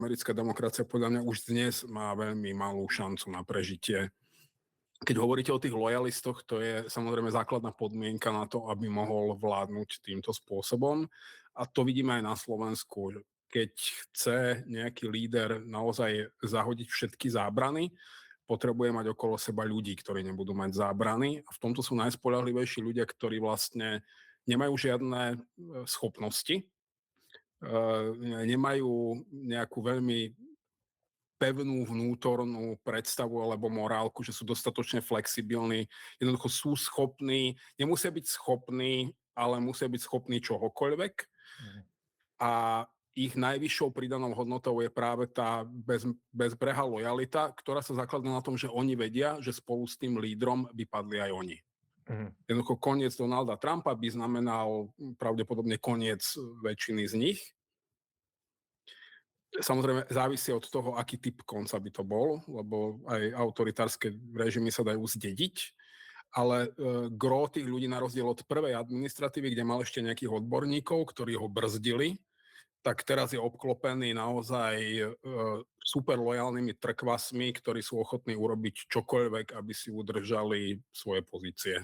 americká demokracia podľa mňa už dnes má veľmi malú šancu na prežitie. Keď hovoríte o tých lojalistoch, to je samozrejme základná podmienka na to, aby mohol vládnuť týmto spôsobom. A to vidíme aj na Slovensku. Keď chce nejaký líder naozaj zahodiť všetky zábrany, potrebuje mať okolo seba ľudí, ktorí nebudú mať zábrany. A v tomto sú najspoľahlivejší ľudia, ktorí vlastne nemajú žiadne schopnosti, nemajú nejakú veľmi pevnú vnútornú predstavu alebo morálku, že sú dostatočne flexibilní, jednoducho sú schopní, nemusia byť schopní, ale musia byť schopní čohokoľvek. A ich najvyššou pridanou hodnotou je práve tá bezbrehá lojalita, ktorá sa zakladá na tom, že oni vedia, že spolu s tým lídrom by padli aj oni. Jednoducho koniec Donalda Trumpa by znamenal pravdepodobne koniec väčšiny z nich. Samozrejme, závisí od toho, aký typ konca by to bol, lebo aj autoritárske režimy sa dajú zdediť, ale gro tých ľudí na rozdiel od prvej administratívy, kde mal ešte nejakých odborníkov, ktorí ho brzdili, tak teraz je obklopený naozaj super lojálnymi trkvasmi, ktorí sú ochotní urobiť čokoľvek, aby si udržali svoje pozície.